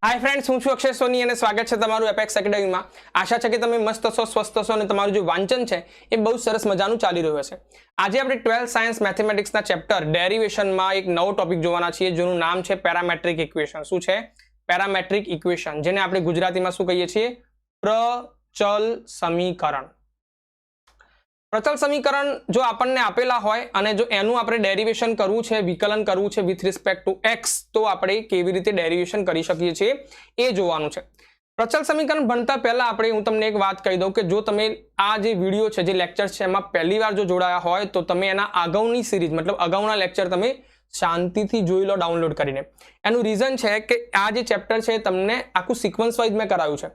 Hi friends, हूँ अक्षय सोनी અને સ્વાગત છે તમારું એપેક્સ એકેડેમીમાં। આશા છે કે તમે મસ્ત હશો, સ્વસ્થ હશો અને તમારું જે વાંચન છે એ બહુ સરસ મજાનું ચાલી રહ્યું હશે। આજે આપણે 12th સાયન્સ મેથેમેટિક્સના ચેપ્ટર ડેરિવેશનમાં એક નવો ટોપિક જોવાના છીએ જેનું નામ છે પેરામેટ્રિક ઇક્વેશન। શું છે? પેરામેટ્રિક ઇક્વેશન, જેને આપણે ગુજરાતીમાં શું કહીએ છીએ? પ્રચલ સમીકરણ। પ્રચલ સમીકરણ જો આપણને આપેલા હોય અને જો એનું આપણે ડેરિવેશન કરવું છે, વિકલન કરવું છે વિથ રિસ્પેક્ટ ટુ x, તો આપણે કેવી રીતે ડેરિવેશન કરી શકીએ છીએ એ જોવાનું છે। પ્રચલ સમીકરણ ભણતા પહેલા આપણે હું તમને એક વાત કહી દઉં કે જો તમે આ જે વિડીયો છે, જે લેક્ચર છે, એમાં પહેલી વાર જો જોડાયા હોય તો તમે એના અગાઉની સિરીઝ મતલબ અગાઉના લેક્ચર તમે શાંતિથી જોઈ લો ડાઉનલોડ કરીને। એનું રીઝન છે કે આ જે ચેપ્ટર છે તમને આખું સિક્વન્સ વાઇઝ મેં કરાવ્યું છે।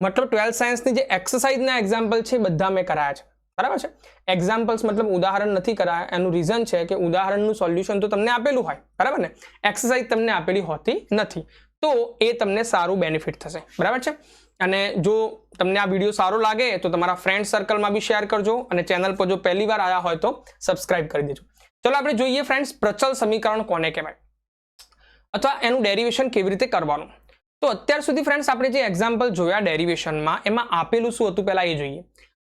મતલબ 12th સાયન્સની જે એક્સરસાઇઝના એક્ઝામ્પલ છે બધા મેં કરાયા છે, બરાબર છે। એક્ઝામ્પલ્સ મતલબ ઉદાહરણ નથી કરાયા। એનું રીઝન છે કે ઉદાહરણનું સોલ્યુશન તો તમને આપેલું હોય, બરાબર ને, એક્સરસાઇઝ તમને આપેલી હોતી નથી, તો એ તમને સારું બેનિફિટ થશે, બરાબર છે। અને જો તમને આ વિડીયો સારો લાગે તો તમારા ફ્રેન્ડ સર્કલમાં બી શેર કરજો અને ચેનલ પર જો પહેલી વાર આવ્યા હોય તો સબસ્ક્રાઇબ કરી દેજો। ચલો આપણે જોઈએ ફ્રેન્ડ્સ, પ્રચલ સમીકરણ કોને કહેવાય અથવા એનું ડેરિવેશન કેવી રીતે કરવાનું। તો અત્યાર સુધી ફ્રેન્ડ્સ આપણે જે એક્ઝામ્પલ જોયા ડેરિવેશનમાં એમાં આપેલું શું હતું પહેલા એ જોઈએ।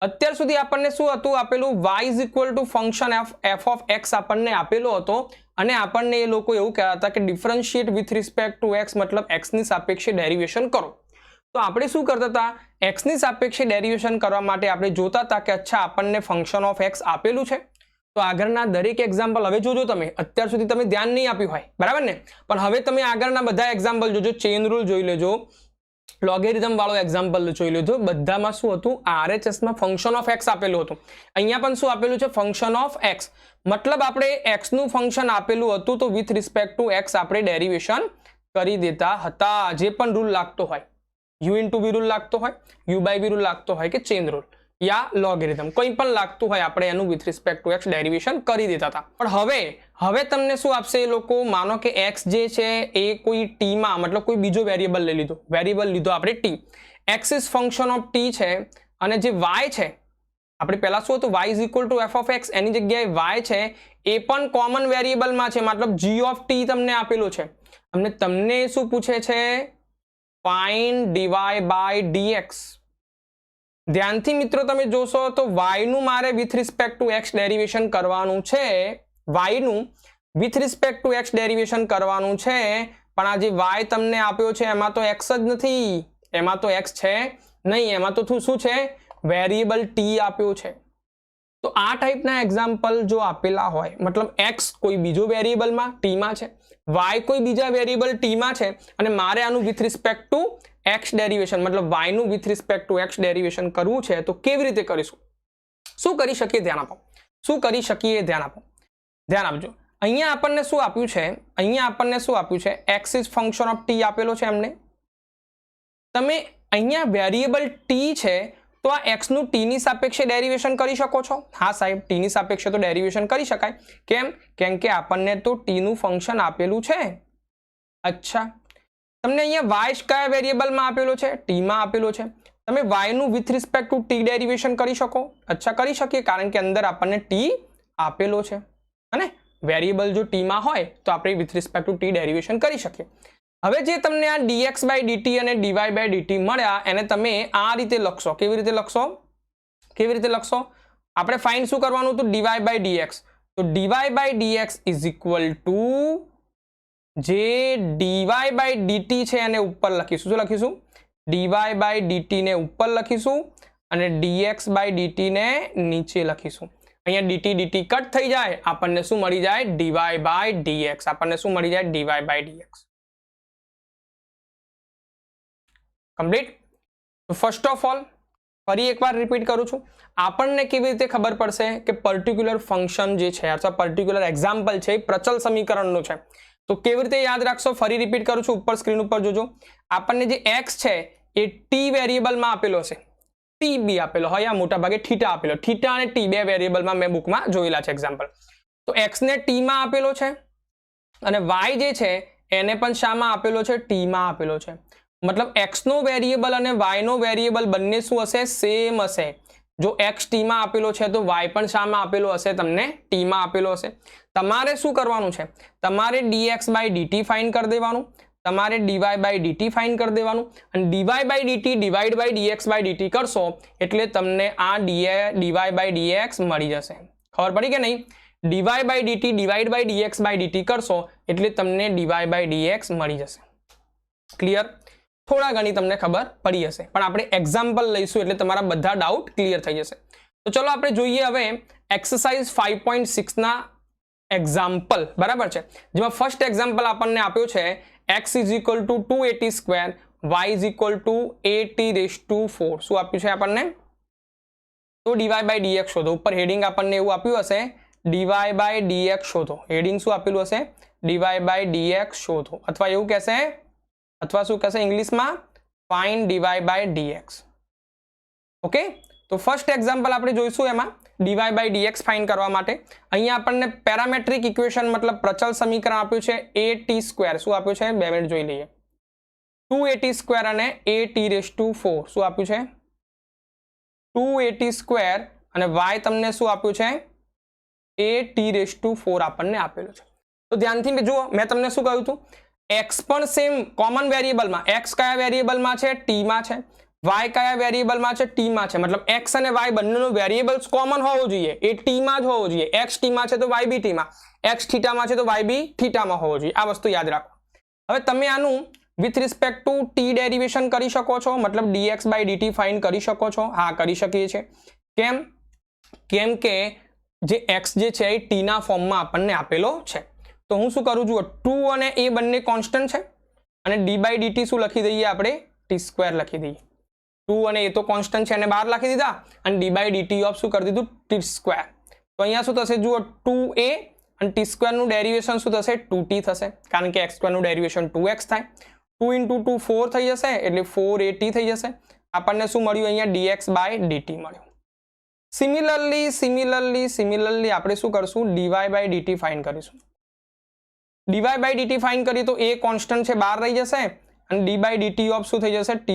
અત્યાર સુધી આપણને શું હતું આપેલું? y is equal two function f of x આપણને આપેલો હતો અને આપણને એ લોકો એવું કહેતા હતા કે differentiate with respect to x મતલબ x ની સાપેક્ષે ડેરિવેશન કરો। તો આપણે શું કરતા હતા? x ની સાપેક્ષે ડેરિવેશન કરવા માટે આપણે જોતા હતા કે અચ્છા આપણને ફંક્શન ઓફ x આપેલું છે, તો આગળના દરેક એક્ઝામ્પલ હવે જોજો તમે, અત્યાર સુધી તમે ધ્યાન નહીં આપ્યું હોય, બરાબર ને, પણ હવે તમે આગળના બધા એક્ઝામ્પલ જોજો, ચેઇન રૂલ જોઈ લેજો, લોગેરિધમ વાળો એક્ઝામ્પલ જોઈ લેજો, બધામાં શું હતું? RHS માં ફંક્શન ઓફ x આપેલું હતું। અહીંયા પણ શું આપેલું છે? ફંક્શન ઓફ x, મતલબ આપણે x નું ફંક્શન આપેલું હતું તો વિથ રિસ્પેક્ટ ટુ x આપણે ડેરિવેશન કરી દેતા હતા। જે પણ રૂલ લાગતો હોય, u ઇન્ટુ v રૂલ લાગતો હોય, u બાય v રૂલ લાગતો હોય કે ચેઇન રૂલ યા લોગેરિધમ કોઈ પણ લાગતું હોય આપણે એનું with respect to x derivation કરી દેતા હતા। પણ હવે તમને શું આપશે એ લોકો? માનો કે x જે છે એ કોઈ t માં મતલબ કોઈ બીજો વેરિયેબલ લઈ લીધો, વેરિયેબલ લીધો આપણે t, x is function of t છે અને જે y છે આપણે પહેલા શું હતું? y is equal two f of x, એની જગ્યાએ y છે એ પણ કોમન વેરિયેબલમાં છે, મતલબ g ઓફ t તમને આપેલો છે અને તમને શું પૂછે છે? Find dy by dx। ધ્યાનથી મિત્રો તમે જોશો તો y નું મારે with respect to x derivation કરવાનું છે, y નું with respect to x derivation કરવાનું છે, પણ આ જે y તમને આપ્યો છે એમાં તો x જ નથી, એમાં તો x છે નહીં, એમાં તો શું છે? વેરિયેબલ t આપ્યો છે। તો આ ટાઈપના એક્ઝામ્પલ જો આપેલા હોય, મતલબ x કોઈ બીજો વેરિયેબલમાં t માં છે, y કોઈ બીજા વેરિયેબલ t માં છે અને મારે આનું with respect to x derivation મતલબ y નું with respect to x derivation કરવું છે, તો કેવી રીતે કરીશું? શું કરી શકીએ? ધ્યાન આપો, શું કરી શકીએ? ધ્યાન આપો, ધ્યાન આપજો। અહીંયા આપણને શું આપ્યું છે? અહીંયા આપણને શું આપ્યું છે? x is function of t આપેલો છે એમને। તમે અહીંયા વેરિયેબલ t છે તો આ x નું t ની સાપેક્ષે ડેરિવેશન કરી શકો છો? હા સાહેબ, t ની સાપેક્ષે તો ડેરિવેશન કરી શકાય। કેમ? કેમ કે આપણને તો t નું ફંક્શન આપેલું છે। અચ્છા, તમને અહીંયા y કયા વેરિયેબલમાં આપેલો છે? t માં આપેલો છે। તમે y નું with respect two t derivation કરી શકો? અચ્છા, કરી શકીએ, કારણ કે અંદર આપણને t આપેલો છે અને વેરિયેબલ જો t માં હોય તો આપણે with respect two t derivation કરી શકીએ। હવે જે તમને આ dx બાય dt અને dy બાય dt મળ્યા એને તમે આ રીતે લખશો। કેવી રીતે લખશો? કેવી રીતે લખશો? આપણે ફાઇન્ડ શું કરવાનું હતું? dy બાય dx, તો dy by dx is equal to જે dy બાય dt છે એને ઉપર લખીશું। શું લખીશું? dy બાય dt ને ઉપર લખીશું અને dx બાય dt ને નીચે લખીશું। અહીંયા dt કટ થઈ જાય, આપણને શું મળી જાય? dy બાય dx, આપણને શું મળી જાય? dy by dx। કમ્પ્લીટ? તો ફર્સ્ટ ઓફ ઓલ ફરી એકવાર રિપીટ કરું છું, આપણને કેવી રીતે ખબર પડશે કે પર્ટિક્યુલર ફંક્શન જે છે અથવા પર્ટિક્યુલર એક્ઝામ્પલ છે એ પ્રચલ સમીકરણનું છે? તો કેવી રીતે યાદ રાખશો? ફરી રિપીટ કરું છું, ઉપર સ્ક્રીન ઉપર જોજો। આપણને જે x છે એ t વેરિયેબલમાં આપેલો છે, t બી આપેલો હોય, આ મોટા ભાગે થીટા આપેલો, થીટા અને t બે વેરિયેબલમાં મેં બુકમાં જોયેલા છે એક્ઝામ્પલ। તો x ને t માં આપેલો છે અને y જે છે એને પણ શામાં આપેલો છે? t માં આપેલો છે। મતલબ x નો વેરિયેબલ અને y નો વેરિયેબલ બંને શું હશે? સેમ હશે। જો x t માં આપેલો છે તો y પણ શામાં આપેલો હશે? તમને t માં આપેલો હશે। તમારે શું કરવાનું છે? તમારે dx બાય dt ફાઇન્ડ કરી દેવાનું। તમારે ડીવાય બાય ડીટી ફાઇન્ડ કરી દેવાનું અને d y by d t divide by d x by d t કરશો એટલે તમને આ ડીવાય બાય ડીએક્સ મળી જશે. ખબર પડી કે નહીં? D y by d t divide by d x by d t કરશો એટલે તમને ડીવાય બાય ડીએક્સ મળી જશે. ક્લિયર? થોડા ઘણી તમને ખબર પડી હશે, પણ આપણે એક્ઝામ્પલ લઈશું એટલે તમારા બધા ડાઉટ ક્લિયર થઈ જશે. તો ચલો આપણે જોઈએ હવે એક્સરસાઇઝ 5.6 ના એક્ઝામ્પલ. બરાબર છે, જેમાં ફર્સ્ટ એક્ઝામ્પલ આપણને આપ્યો છે x is equal two 2at square y is equal two at⁴. શું આપ્યું છે આપણને? તો dy બાય dx શોધો. ઉપર હેડિંગ આપણને એવું આપ્યું હશે dy બાય dx શોધો. હેડિંગ શું આપેલું હશે? dy બાય dx શોધો. અથવા એવું કહેશે, અથવા શું કહેશે ઇંગ્લિશમાં? Find dy by dx. Okay, તો ફર્સ્ટ એક્ઝામ્પલ આપણે જોઈશું એમાં dy બાય dx ફાઇન્ડ કરવા માટે. અહીંયા આપણને પેરામેટ્રિક ઇક્વેશન મતલબ પ્રચલ સમીકરણ આપ્યું છે at સ્ક્વેર. શું આપ્યું છે? 2 મિનિટ જોઈ લઈએ. 2at સ્ક્વેર અને at⁴. શું આપ્યું છે? 2at સ્ક્વેર અને y તમને શું આપ્યું છે? at⁴ આપણને આપેલું છે. તો ધ્યાનથી જુઓ, મેં તમને શું કહ્યું હતું? x પણ સેમ કોમન વેરિયેબલમાં, x કયા વેરિયેબલમાં છે? t માં છે. y કયા વેરિયેબલમાં છે? t માં છે. મતલબ x અને y બંનેનો વેરિયેબલ્સ કોમન હોવો જોઈએ, એ t માં જ હોવો જોઈએ. x t માં છે તો y બી t માં, x θ માં છે તો y બી θ માં હોવો જોઈએ. આ વસ્તુ યાદ રાખો. હવે તમે આનું with respect two t derivation કરી શકો છો, મતલબ dx બાય dt ફાઇન્ડ કરી શકો છો. હા, કરી શકીએ છીએ. કેમ કે જે x જે છે એ t ના ફોર્મમાં આપણને આપેલો છે. તો હું શું કરું છું? 2 અને a બંને કોન્સ્ટન્ટ છે અને d બાય dt શું લખી દઈએ આપણે? t² લખી દઈએ. 2 અને a તો કોન્સ્ટન્ટ છે એને બહાર લખી દીધા અને d બાય dt ઓફ શું કરી દીધું? t². તો અહીંયા શું થશે? જુઓ, 2a અને t² નું ડેરિવેશન શું થશે? 2t થશે, કારણ કે x² નું ડેરિવેશન 2x થાય. 2 × 2 4 થઈ જશે એટલે 4at થઈ જશે. આપણને શું મળ્યું? અહીંયા dx બાય dt મળ્યું. સિમિલરલી આપણે શું કરશું? dy બાય dt ફાઇન્ડ કરીશું. dy બાય dt ફાઇન્ડ કરીએ તો a કોન્સ્ટન્ટ છે, બહાર રહી જશે અને d બાય dt ઓફ શું થઈ જશે? t⁴.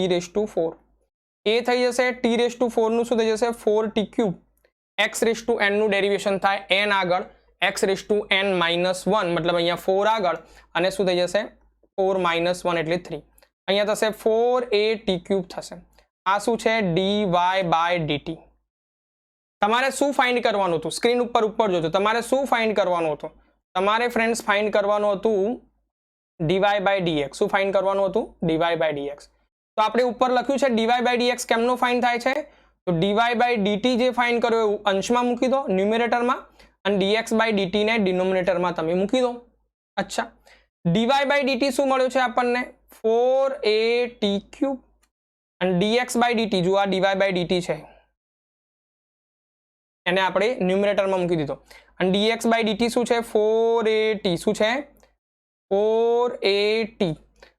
a થઈ જશે, t⁴ નું શું થઈ જશે? 4t³. x⁴n નું ડેરિવેશન થાય n આગળ, x⁻n - 1 મતલબ અહીંયા 4 આગળ અને શું થઈ જશે? 4 - 1 એટલે 3. અહીંયા થશે 4at³ થશે. આ શું છે? dy by dt. તમારે શું ફાઇન્ડ કરવાનું હતું? સ્ક્રીન ઉપર જોજો. તમારે શું ફાઇન્ડ કરવાનું હતું? તમારે ફ્રેન્ડ્સ ફાઇન્ડ કરવાનું હતું dy બાય dx. શું ફાઇન્ડ કરવાનું હતું? dy by dx. તો આપણે ઉપર લખ્યું છે dy બાય dx કેમનો ફાઇન્ડ થાય છે? તો dy બાય dt જે ફાઇન્ડ કર્યો એવું અંશમાં મૂકી દો, ન્યુમેરેટરમાં, અને dx બાય dt ને ડિનોમિનેટરમાં તમે મૂકી દો. અચ્છા, dy બાય dt શું મળ્યું છે આપણને? 4at³ અને dx બાય dt, જો આ dy બાય dt છે એને આપણે ન્યુમેરેટરમાં મૂકી દીધો અને dx બાય dt શું છે? 4at. શું છે? 4at.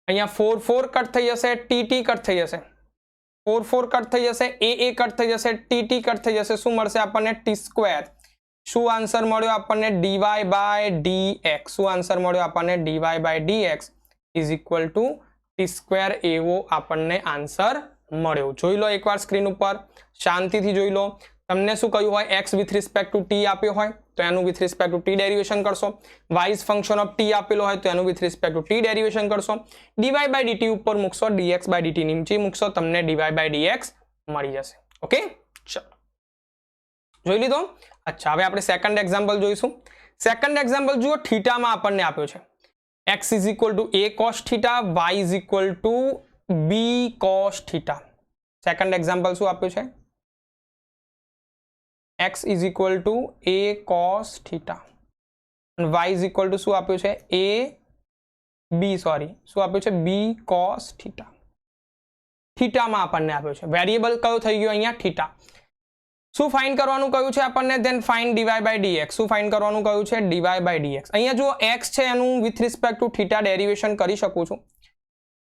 અહીંયા 4 કટ થઈ જશે, tt કટ થઈ જશે, 4 કટ થઈ જશે, a કટ થઈ જશે, tt કટ થઈ જશે. શું મળશે આપણને? t². શું આન્સર મળ્યો આપણને? dy by dx. શું આન્સર મળ્યો આપણને? dy by dx is equal to t². એવો આપણને આન્સર મળ્યો. જોઈ લો એકવાર સ્ક્રીન ઉપર, શાંતિથી જોઈ લો. તમને શું કહ્યું હોય? x with respect two t આપ્યો હોય તો એનું with respect two t derivation કરશો. y is function of t આપેલો હોય તો એનું with respect two t derivation કરશો. dy બાય dt ઉપર મૂકશો, dx બાય dt નીચે મૂકશો, તમને dy બાય dx મળી જશે. ઓકે, ચલો જોઈ લીધો. અચ્છા, હવે આપણે સેકન્ડ એક્ઝામ્પલ જોઈશું. સેકન્ડ એક્ઝામ્પલ જુઓ, થીટામાં આપણને આપ્યો છે x is equal to a cos θ, y is equal to b cos θ. Second example શું આપ્યું છે? x is equal to a cos θ અને y ઇઝ ઇક્વલ ટુ શું આપ્યું છે? શું આપ્યું છે? b cos θ. થીટામાં આપણને આપ્યો છે. વેરિયેબલ કયો થઈ ગયો અહીંયા? થીટા. શું ફાઇન્ડ કરવાનું કહ્યું છે આપણને? Then find dy by dx. શું ફાઇન્ડ કરવાનું કહ્યું છે? dy by dx. અહીંયા જો x છે એનું with respect to theta derivation કરી શકું છું.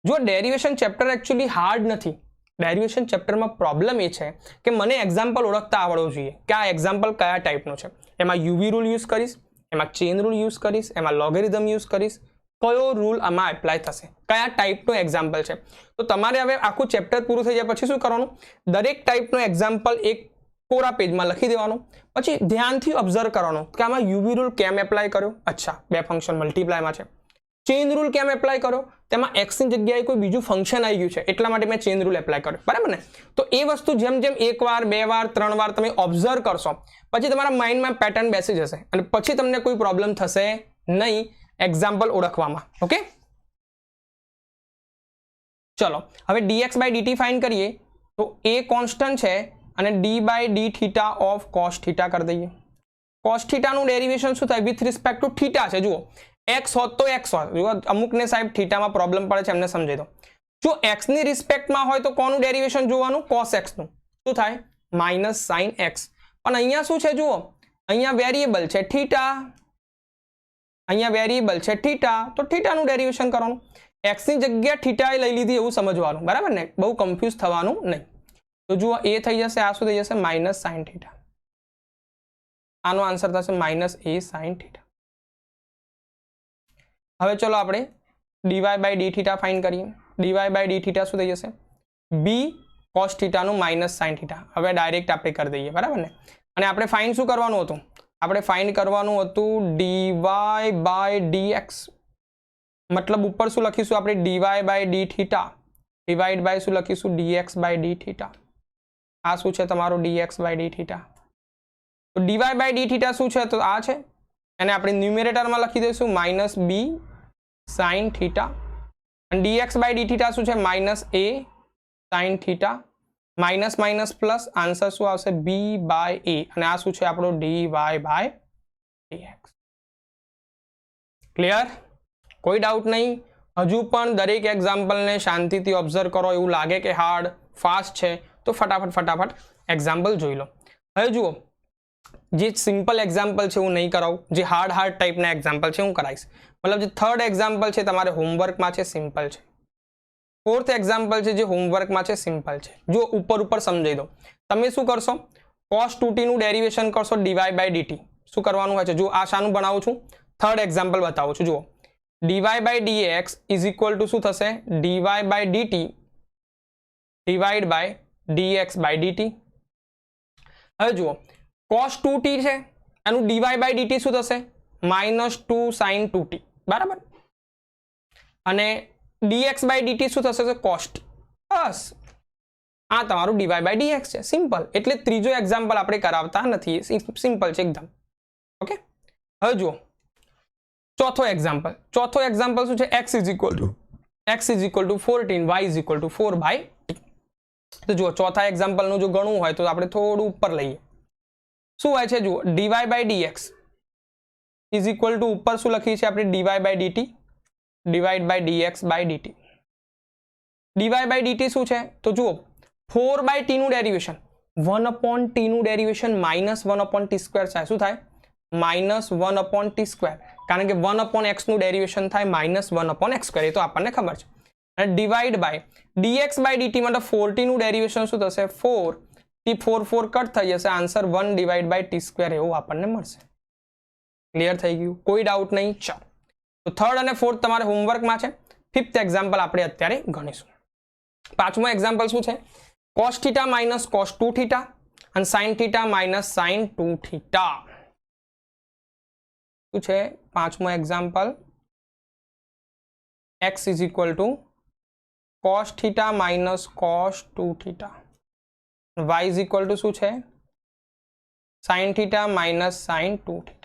જો ડેરિવેશન ચેપ્ટર એકચ્યુઅલી હાર્ડ નથી. ડેરિવેશન ચેપ્ટરમાં પ્રોબ્લેમ એ છે કે મને એક્ઝામ્પલ ઓળખતા આવડવું જોઈએ કે આ એક્ઝામ્પલ કયા ટાઈપનો છે. એમાં યુવી રૂલ યુઝ કરીશ, એમાં ચેન રૂલ યુઝ કરીશ, એમાં લોગેરિધમ યુઝ કરીશ, કયો રૂલ આમાં એપ્લાય થશે, કયા ટાઈપનો એક્ઝામ્પલ છે. તો તમારે હવે આખું ચેપ્ટર પૂરું થઈ જાય પછી શું કરવાનું? દરેક ટાઈપનો એક્ઝામ્પલ એક કોરા પેજમાં લખી દેવાનું, પછી ધ્યાનથી ઓબ્ઝર્વ કરવાનું કે આમાં યુવી રૂલ કેમ એપ્લાય કર્યો. અચ્છા, બે ફંક્શન મલ્ટીપ્લાયમાં છે ચેઇન રૂલ કેમ એપ્લાય કર્યો? તેમાં x ની જગ્યાએ કોઈ બીજું ફંક્શન આવી ગયું છે એટલા માટે મેં ચેઇન રૂલ એપ્લાય કર્યો, બરાબર ને? તો એ વસ્તુ જેમ જેમ એક વાર, બે વાર, ત્રણ વાર તમે ઓબ્ઝર્વ કરશો પછી તમારા માઇન્ડમાં પેટર્ન બેસી જશે અને પછી તમને કોઈ પ્રોબ્લેમ થશે નહીં એક્ઝામ્પલ ઓળખવામાં. ઓકે, ચલો હવે dx બાય dt ફાઇન્ડ કરીએ તો a કોન્સ્ટન્ટ છે અને d by d theta of cos theta કરી દઈએ. cos થીટાનું ડેરિવેશન શું થાય? વિથ રિસ્પેક્ટ ટુ થીટા છે. જુઓ x હોત તો x હોત. જુઓ અમુકને સાહેબ થીટામાં પ્રોબ્લેમ પડે છે એમને સમજાવી દો. જો x ની રિસ્પેક્ટમાં હોય તો કોનું ડેરિવેશન જોવાનું? cos x નું. શું થાય? Minus sign x. પણ અહીંયા શું છે? જુઓ અહીંયા વેરિયેબલ છે થીટા, અહીંયા વેરિયેબલ છે થીટા, તો થીટાનું ડેરિવેશન કરવાનું. x ની જગ્યા થીટાએ લઈ લીધી એવું સમજવાનું, બરાબર ને? બહુ કન્ફ્યુઝ થવાનું નહીં. તો જુઓ a થઈ જશે, આ શું થઈ જશે? Minus sine theta. આનો આન્સર થશે માઇનસ a સાઇન થીટા. હવે ચલો આપણે dy by d theta find કરીએ. dy બાય d થીટા શું થઈ જશે? b cos થીટાનું માઇનસ સાઇન થીટા. હવે ડાયરેક્ટ આપણે કરી દઈએ, બરાબર ને? અને આપણે ફાઇન્ડ શું કરવાનું હતું? આપણે ફાઇન્ડ કરવાનું હતું dy બાય dx. મતલબ ઉપર શું લખીશું આપણે? dy by d theta divide by શું લખીશું? dx by d theta. આ શું છે તમારું? dx by d theta. તો dy બાય d થીટા શું છે? તો આ છે. એને આપણે ન્યુમેરેટરમાં લખી દઈશું માઇનસ b સાઇન થીટા. અને dx બાય d થીટા શું છે? Minus a sine theta. Minus minus plus, answer શું આવશે? b by a. અને આ શું છે આપણો? dy by dx. ક્લિયર? કોઈ ડાઉટ નહીં? હજુ પણ દરેક એક્ઝામ્પલને શાંતિથી ઓબ્ઝર્વ કરો. એવું લાગે કે હાર્ડ ફાસ્ટ છે તો ફટાફટ એક્ઝામ્પલ જોઈ લો. હવે જુઓ જે સિમ્પલ એક્ઝામ્પલ છે હું નહીં કરાવું, જે હાર્ડ ટાઈપના એક્ઝામ્પલ છે હું કરાવીશ. મતલબ જે થર્ડ એક્ઝામ્પલ છે તમારે હોમવર્કમાં છે સિમ્પલ છે. ફોર્થ એક્ઝામ્પલ છે જે હોમવર્કમાં છે સિમ્પલ છે. જો ઉપર સમજાઈ દો. તમે શું કરશો? cos 2t નું ડેરિવેશન કરશો dy બાય dt. શું કરવાનું હોય છે? જો આ શાનું બનાવું છું? થર્ડ એક્ઝામ્પલ બતાવું છું. જુઓ dy by dx is equal to શું થશે? dy by dt divide by dx by dt. હવે જુઓ cos 2t છે એનું dy બાય dt શું થશે? માઇનસ 2 sin 2t, બરાબર? અને dx બાય dt શું થશે? cost. બસ આ તમારું dy બાય dx છે. સિમ્પલ. એટલે ત્રીજો એક્ઝામ્પલ આપણે કરાવતા નથી, સિમ્પલ છે એકદમ. ઓકે, હવે જુઓ ચોથો એક્ઝામ્પલ શું છે? x is equal to 14, y is equal to 4 by t. તો જુઓ ચોથા એક્ઝામ્પલનું જો ગણવું હોય તો આપણે થોડું ઉપર લઈએ. શું હોય છે? જુઓ dy by dx is equal to ઉપર શું લખીએ છીએ આપણે? dy by dt divide by dx by dt. dy by dt શું છે? તો જુઓ 4 બાય t નું ડેરિવેશન 1 અપોન t નું derivation minus 1 upon t square થાય. શું થાય? Minus 1 upon t square. કારણ કે 1 અપોન x નું ડેરિવેશન થાય માઇનસ 1 અપોન x સ્ક્વેર. એ તો આપણને ખબર છે. અને divide by dx by dt માટે 4t નું ડેરિવેશન શું થશે? 4 t 4 કટ થઈ જશે. Answer 1 divide by t square એવું આપણને મળશે. ક્લિયર થઈ ગયું? કોઈ ડાઉટ નહીં? ચાલો, તો થર્ડ અને ફોર્થ તમારે હોમવર્કમાં છે. ફિફ્થ એક્ઝામ્પલ આપણે અત્યારે ગણીશું. પાંચમો એક્ઝામ્પલ શું છે? cos theta minus cos 2 theta અને sin theta minus sin 2 theta. શું છે પાંચમો example? x is equal two cos theta minus cos 2 theta. y is equal to શું છે? sin theta minus sin 2 theta.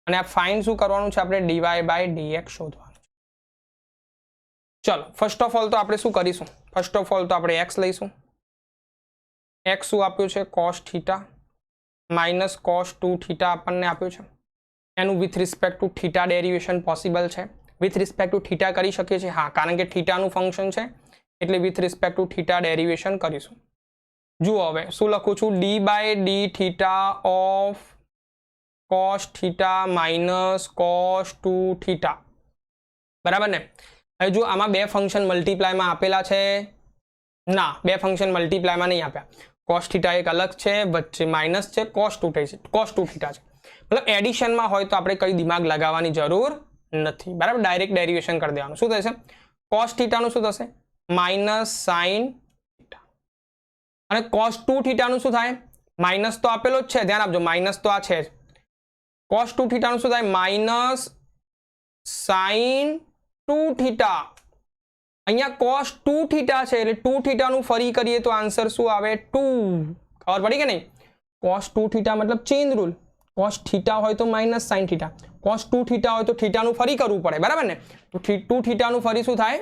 અને આ ફાઇન્ડ શું કરવાનું છે આપણે? dy બાય dx શોધવાનું છે. ચલો ફર્સ્ટ ઓફ ઓલ તો આપણે શું કરીશું? ફર્સ્ટ ઓફ ઓલ તો આપણે x લઈશું. x શું આપ્યું છે? cos theta minus cos 2 theta આપણને આપ્યું છે. એનું with respect to theta derivation possible છે. વિથ રિસ્પેક્ટ ટુ થીટા કરી શકીએ છીએ? હા, કારણ કે થીટાનું ફંક્શન છે એટલે with respect to theta derivation કરીશું. જુઓ હવે શું લખું છું? d by d theta of cos theta minus cos 2 theta, બરાબર ને? હવે જો આમાં બે ફંક્શન મલ્ટીપ્લાયમાં આપેલા છે? ના, બે ફંક્શન મલ્ટીપ્લાયમાં નહીં આપ્યા. cos થીટા એક અલગ છે, વચ્ચે માઇનસ છે, cos 2 થીટા છે. મતલબ એડિશનમાં હોય તો આપણે કઈ દિમાગ લગાવવાની જરૂર નથી, બરાબર? ડાયરેક્ટ ડેરિવેશન કરી દેવાનું. શું થશે? cos થીટાનું શું થશે? Minus sine theta. અને cos 2 થીટાનું શું થાય? માઇનસ તો આપેલો જ છે, ધ્યાન આપજો, માઇનસ તો આ છે જ. cos 2 થીટાનું શું થાય? માઇનસ સાઇન 2 थीटा અહીંયા cos 2 थीटा છે એટલે 2 थीटा નું ફરી કરીએ તો આન્સર શું આવે 2 ખબર પડી કે નહીં cos 2 थीटा मतलब चेन रूल cos थीटा હોય તો minus sin theta cos 2 theta હોય તો थीटा નું ફરી કરવું પડે બરાબર ને તો 2 थीटा નું ફરી શું થાય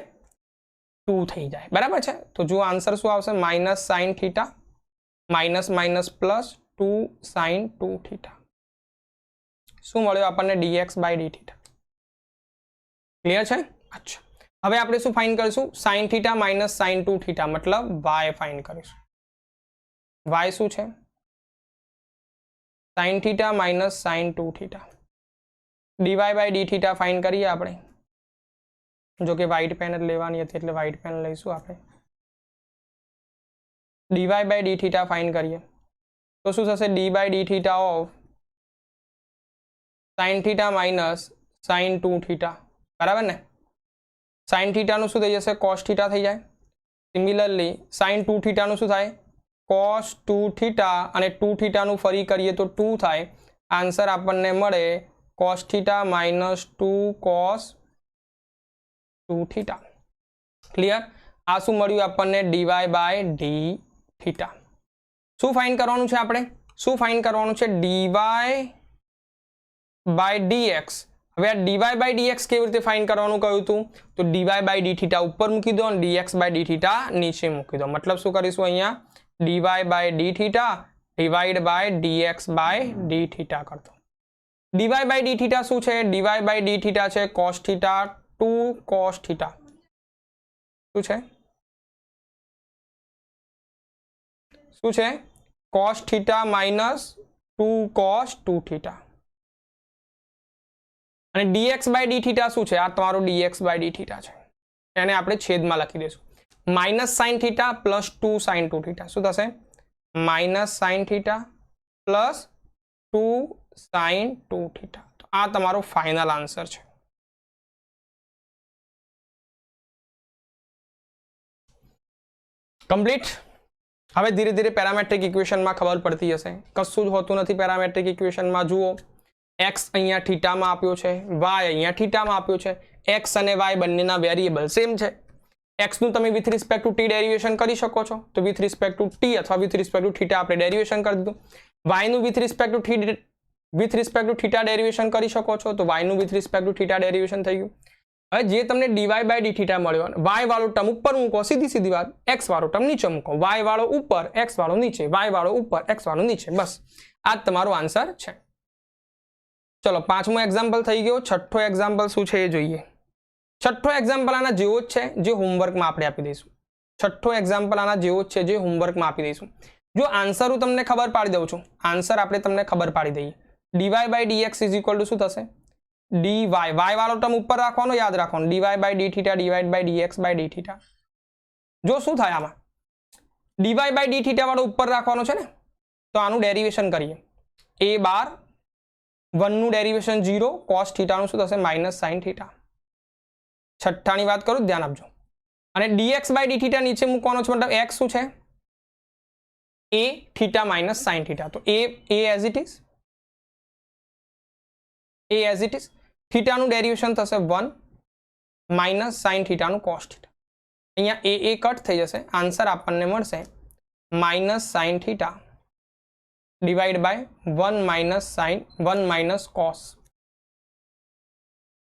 2 થઈ જાય બરાબર છે તો જો આન્સર શું આવશે minus sin theta minus minus plus 2 sin 2 theta શું મળ્યો આપણને dx/d थीटा ક્લિયર છે अच्छा હવે આપણે શું ફાઇન્ડ કરીશું sin theta minus sin 2 theta मतलब y ફાઇન્ડ કરીશું y શું છે sin theta minus sin 2 theta dy/d theta find करिए આપણે जो कि व्हाइट पेन लेवानी હતી એટલે व्हाइट पेन લઈશું આપણે dy/d थीटा फाइंड करिए तो શું થશે d/d theta of sin theta minus sin 2 theta બરાબર ને sin थीटा નું શું થઈ જશે cos थीटा થઈ જાય સિમિલરલી sin 2 थीटा નું શું થાય cos 2 थीटा અને 2 थीटा નું ફરી કરીએ તો 2 થાય આન્સર આપણને મળે cos theta minus 2 cos 2 theta clear આ શું મળ્યું આપણને dy/d थीटा શું ફાઇન્ડ કરવાનું છે આપણે શું ફાઇન્ડ કરવાનું છે dy/dx હવે આ dy/dx કેવી રીતે ફાઇન્ડ કરવાનું કહ્યું હતું તો dy/d थीटा ઉપર મૂકી દો અને dx/d थीटा નીચે મૂકી દો મતલબ શું કરીશું અહીંયા dy/d theta divide bye dx/d theta कर दो dy/d थीटा શું છે dy/d थीटा છે cos थीटा 2 cos थीटा શું છે cos theta minus 2 cos 2 theta અને dx/d थीटा શું છે આ તમારો dx/d थीटा છે એને આપણે છેદમાં લખી દેશું minus sin theta plus 2 sin 2 theta શું થશે minus sin theta plus 2 sin 2 theta तो आ તમારો फाइनल आंसर છે कंप्लीट હવે ધીરે ધીરે પેરામેટ્રિક ઇક્વેશન માં ખબર પડતી હશે કશું જ હોતું નથી પેરામેટ્રિક ઇક્વેશન માં જુઓ x અહીંયા થીટા માં આપ્યો છે y અહીંયા થીટા માં આપ્યો છે x અને y બંનેના વેરીએબલ સેમ છે x નું તમે with respect two t derivation કરી શકો છો તો વિથ રિસ્પેક્ટ ટુ t અથવા વિથ રિસ્પેક્ટ ટુ થીટા આપણે ડેરિવેશન કરી દીધું y નું with respect to theta derivation કરી શકો છો તો y નું with respect to theta derivation થઈ ગયું હવે જે તમને dy/d थीटा મળ્યો y વાળો ટર્મ ઉપર મૂકો સીધી સીધી વાત x વાળો ટર્મ નીચે મૂકો y વાળો ઉપર x વાળો નીચે y વાળો ઉપર x વાળો નીચે બસ આ તમારો આન્સર છે ચલો પાંચમો એક્ઝામ્પલ થઈ ગયો છઠ્ઠો એક્ઝામ્પલ શું છે એ જોઈએ છઠ્ઠો એક્ઝામ્પલ આના જેવો જ છે જે હોમવર્કમાં આપણે આપી દઈશું છઠ્ઠો એક્ઝામ્પલ આના જેવો જ છે જે હોમવર્કમાં આપી દઈશું જો આન્સર હું તમને ખબર પાડી દઉં છું આન્સર આપણે તમને ખબર પાડી દઈએ dy/dx = શું થશે dy y વાળો ટર્મ ઉપર રાખવાનો યાદ રાખવાનો dy/d theta divide by dx/d theta જો શું થાય આમાં dy/d थीटा વાળો ઉપર રાખવાનો છે ને તો આનું ડેરિવેશન કરીએ a બાર 1 નું ડેરિવેશન 0 cos थीटा નું શું થશે માઈનસ sin थीटा છઠ્ઠાની વાત કરું ધ્યાન આપજો અને dx/d थीटा નીચે મૂકવાનો છે મતલબ x શું છે a theta minus sin theta तो a as it is theta નું ડેરિવેશન થશે 1 માઈનસ sin थीटा નું cos थीटा અહીંયા a કટ થઈ જશે આન્સર આપણને મળશે minus sin theta divide by 1 minus sin 1 minus cos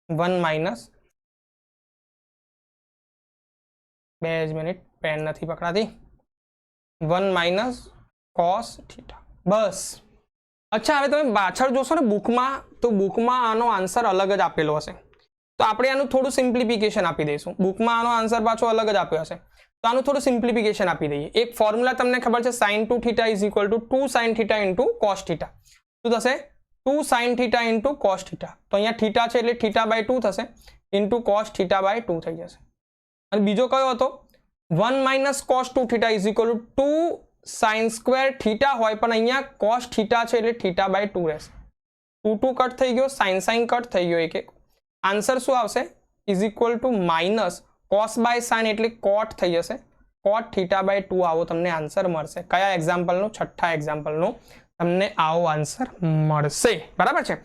1 minus 2 minute pen नहीं पकड़ाती 1 माइनस cos थीटा बस अच्छा हवे तमे पाछळ जोशो ने बुक में तो बुक में आनो आंसर अलग ज आपेलो हशे तो आपणे आनुं थोडुं सिम्प्लिफिकेशन आपी दईशुं बुक में आनो आंसर पाछो अलग ज आप्यो हशे तो आनुं थोडुं सिम्प्लिफिकेशन आपी दईए एक फॉर्म्युला तमने खबर छे sin 2 theta = 2 sin theta * cos theta शुं थशे 2 sin थीटा * cos थीटा तो अहींया थीटा छे એટલે θ/2 થશે * cos θ/2 થઈ જશે અને બીજો કયો હતો 1 minus cos 2 theta = 2 sin square theta होय पण अहींया cos थीटा छे એટલે θ/2 રહેશે 2 कट થઈ ગયો sin कट થઈ ગયો એક आंसर શું આવશે = माइनस cos बाय sin એટલે cot થઈ જશે cot θ/2 આવો તમને આન્સર મળશે કયા એક્ઝામ્પલ નો છઠ્ઠા એક્ઝામ્પલ નો તમને આવો આન્સર મળશે બરાબર છે।